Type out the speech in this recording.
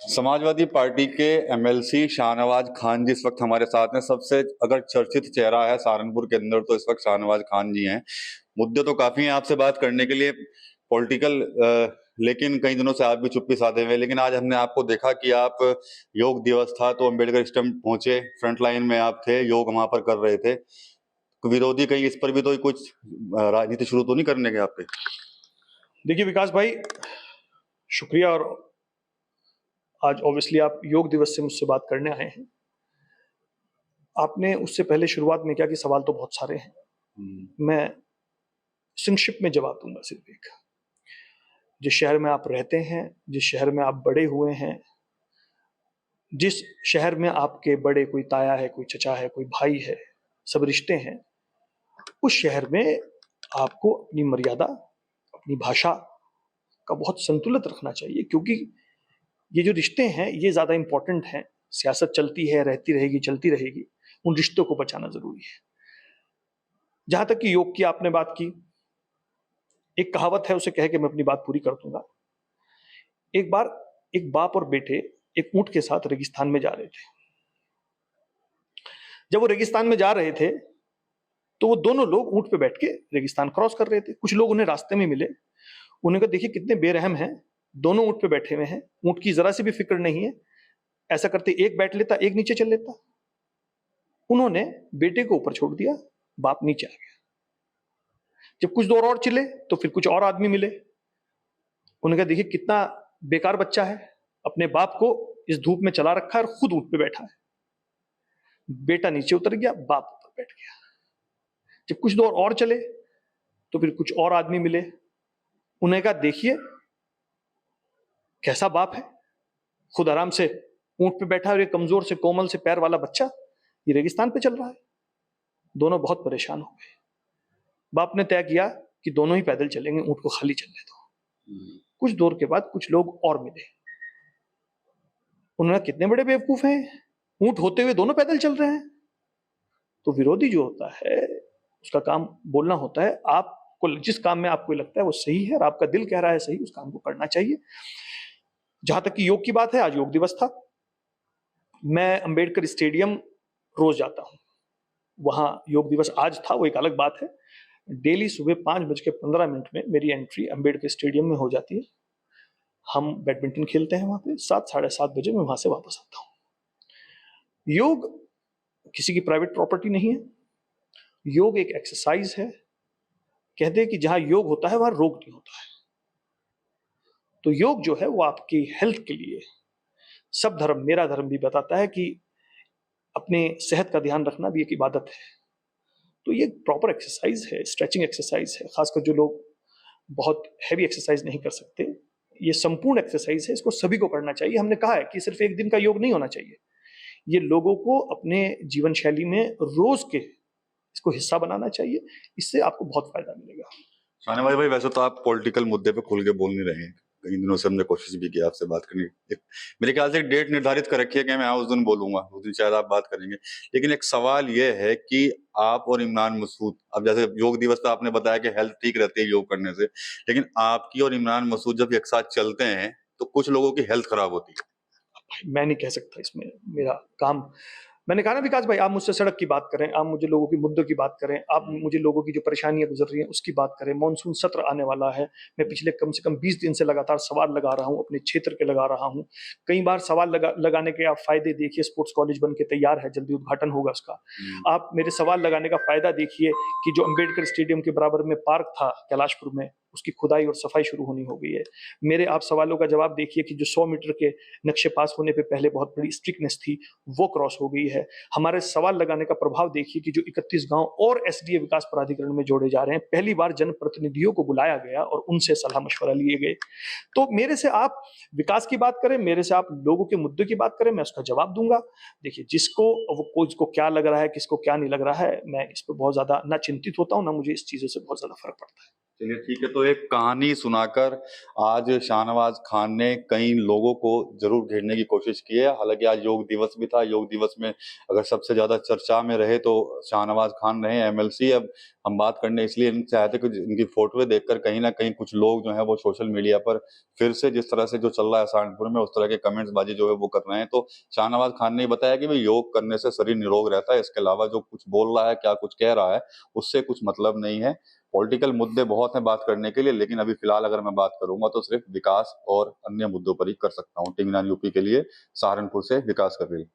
Samajwadi party के MLC Shahnawaz Khan जी इस वक्त हमारे साथ हैं। सबसे अगर चर्चित चेहरा है सहारनपुर के अंदर तो इस वक्त शाहनवाज खान जी हैं। मुद्दे तो काफी हैं आपसे बात करने के लिए पॉलिटिकल, लेकिन कई दिनों से आप भी चुप्पी साधे हुए हैं। लेकिन आज हमने आपको देखा कि आप योग दिवस था तो अम्बेडकर स्टेडियम पहुंचे, फ्रंट लाइन में आप थे, योग वहां पर कर रहे थे। विरोधी कहीं इस पर भी तो कुछ राजनीति शुरू तो नहीं करने के आप पे? देखिए विकास भाई, शुक्रिया। और आज ऑब्वियसली आप योग दिवस से मुझसे बात करने आए हैं। आपने उससे पहले शुरुआत में किया कि सवाल तो बहुत सारे हैं, मैं संक्षिप्त में जवाब दूंगा। सिर्फ एक, जिस शहर में आप रहते हैं, जिस शहर में आप बड़े हुए हैं, जिस शहर में आपके बड़े कोई ताया है, कोई चचा है, कोई भाई है, सब रिश्ते हैं, उस शहर में आपको अपनी मर्यादा, अपनी भाषा का बहुत संतुलित रखना चाहिए, क्योंकि ये जो रिश्ते हैं ये ज्यादा इंपॉर्टेंट हैं। सियासत चलती है, रहती रहेगी, चलती रहेगी, उन रिश्तों को बचाना जरूरी है। जहां तक कि योग की आपने बात की, एक कहावत है, उसे कह के मैं अपनी बात पूरी कर दूंगा। एक बार एक बाप और बेटे एक ऊंट के साथ रेगिस्तान में जा रहे थे। जब वो रेगिस्तान में जा रहे थे तो वो दोनों लोग ऊंट पे बैठ के रेगिस्तान क्रॉस कर रहे थे। कुछ लोग उन्हें रास्ते में मिले, उन्हें कहा देखिए कितने बेरहम हैं, दोनों ऊंट पे बैठे हुए हैं, ऊंट की जरा सी भी फिक्र नहीं है, ऐसा करते एक बैठ लेता, एक नीचे चल लेता। उन्होंने बेटे को ऊपर छोड़ दिया, बाप नीचे आ गया। जब कुछ देर और चले तो फिर कुछ और आदमी मिले, उन्होंने कहा देखिए कितना बेकार बच्चा है, अपने बाप को इस धूप में चला रखा है और खुद ऊंट पे बैठा है। बेटा नीचे उतर गया, बाप ऊपर बैठ गया। जब कुछ देर और चले तो फिर कुछ और आदमी मिले, उन्हें कहा देखिए कैसा बाप है, खुद आराम से ऊंट पे बैठा है और ये कमजोर से कोमल से पैर वाला बच्चा ये रेगिस्तान पे चल रहा है। दोनों बहुत परेशान हो गए। बाप ने तय किया कि दोनों ही पैदल चलेंगे, ऊंट को खाली चलने दो। कुछ दूर के बाद कुछ लोग और मिले, उन्होंने कितने बड़े बेवकूफ हैं, ऊंट होते हुए दोनों पैदल चल रहे हैं। तो विरोधी जो होता है उसका काम बोलना होता है, आपको जिस काम में आपको लगता है वो सही है और आपका दिल कह रहा है सही, उस काम को करना चाहिए। जहां तक कि योग की बात है, आज योग दिवस था। मैं अंबेडकर स्टेडियम रोज जाता हूं, वहां योग दिवस आज था, वो एक अलग बात है। डेली सुबह 5:15 में मेरी एंट्री अंबेडकर स्टेडियम में हो जाती है। हम बैडमिंटन खेलते हैं वहां पे, 7-7:30 मैं वहां से वापस आता हूं। योग किसी की प्राइवेट प्रॉपर्टी नहीं है, योग एक एक्सरसाइज है। कहते हैं कि जहां योग होता है वहां रोग नहीं होता है। तो योग जो है वो आपकी हेल्थ के लिए, सब धर्म, मेरा धर्म भी बताता है कि अपने सेहत का ध्यान रखना भी एक इबादत है। तो ये प्रॉपर एक्सरसाइज है, स्ट्रेचिंग एक्सरसाइज है। खासकर जो लोग बहुत हैवी एक्सरसाइज नहीं कर सकते, ये संपूर्ण एक्सरसाइज है, इसको सभी को करना चाहिए। हमने कहा है कि सिर्फ एक दिन का योग नहीं होना चाहिए, ये लोगों को अपने जीवन शैली में रोज के इसको हिस्सा बनाना चाहिए। इससे आपको बहुत फायदा मिलेगा। शाहनवाज भाई, वैसे तो आप पॉलिटिकल मुद्दे पे खुल के बोल नहीं रहे हैं, कई दिनों से हमने कोशिश भी की आपसे बात करने की। मेरे ख्याल से एक डेट निर्धारित कर रखी है कि मैं उस दिन बोलूंगा, उस दिन शायद आप बात करेंगे। लेकिन एक सवाल ये है कि आप और इमरान मसूद, अब जैसे योग दिवस तो आपने बताया कि हेल्थ ठीक रहती है योग करने से, लेकिन आपकी और इमरान मसूद जब एक साथ चलते हैं तो कुछ लोगों की हेल्थ खराब होती है। मैं नहीं कह सकता, इसमें मेरा काम। मैंने कहा ना विकास भाई, आप मुझसे सड़क की बात करें, आप मुझे लोगों की मुद्दों की बात करें, आप मुझे लोगों की जो परेशानियां गुजर रही हैं उसकी बात करें। मॉनसून सत्र आने वाला है, मैं पिछले कम से कम 20 दिन से लगातार सवाल लगा रहा हूं, अपने क्षेत्र के लगा रहा हूं। कई बार सवाल लगाने के आप फायदे देखिए, स्पोर्ट्स कॉलेज बन के तैयार है, जल्दी उद्घाटन होगा उसका। आप मेरे सवाल लगाने का फायदा देखिए कि जो अंबेडकर स्टेडियम के बराबर में पार्क था कैलाशपुर में, उसकी खुदाई और सफाई शुरू होनी हो गई है। मेरे आप सवालों का जवाब देखिए कि जो 100 मीटर के नक्शे पास होने पे पहले बहुत बड़ी स्ट्रिक्टनेस थी, वो क्रॉस हो गई है। हमारे सवाल लगाने का प्रभाव देखिए कि जो 31 गांव और एसडीए विकास प्राधिकरण में जोड़े जा रहे हैं, पहली बार जनप्रतिनिधियों को बुलाया गया और उनसे सलाह मशवरा लिए गए। तो मेरे से आप विकास की बात करें, मेरे से आप लोगों के मुद्दे की बात करें, मैं उसका जवाब दूंगा। देखिए जिसको क्या लग रहा है, किसको क्या नहीं लग रहा है, मैं इस पर बहुत ज्यादा ना चिंतित होता हूं, ना मुझे इस चीजों से बहुत ज्यादा फर्क पड़ता है। चलिए ठीक है, तो एक कहानी सुनाकर आज शाहनवाज खान ने कई लोगों को जरूर घेरने की कोशिश की है। हालांकि आज योग दिवस भी था, योग दिवस में अगर सबसे ज्यादा चर्चा में रहे तो शाहनवाज खान रहे, एमएलसी। अब हम बात करने इसलिए इनसे आए थे कि इनकी फोटोएं देखकर कहीं ना कहीं कुछ लोग जो है वो सोशल मीडिया पर फिर से जिस तरह से जो चल रहा है सहारनपुर में, उस तरह के कमेंट्स बाजी जो है वो कर रहे हैं। तो शाहनवाज खान ने बताया कि भाई योग करने से शरीर निरोग रहता है, इसके अलावा जो कुछ बोल रहा है, क्या कुछ कह रहा है, उससे कुछ मतलब नहीं है। पॉलिटिकल मुद्दे बहुत हैं बात करने के लिए, लेकिन अभी फिलहाल अगर मैं बात करूंगा तो सिर्फ विकास और अन्य मुद्दों पर ही कर सकता हूँ। टीवी 9 यूपी के लिए सहारनपुर से विकास कर रही।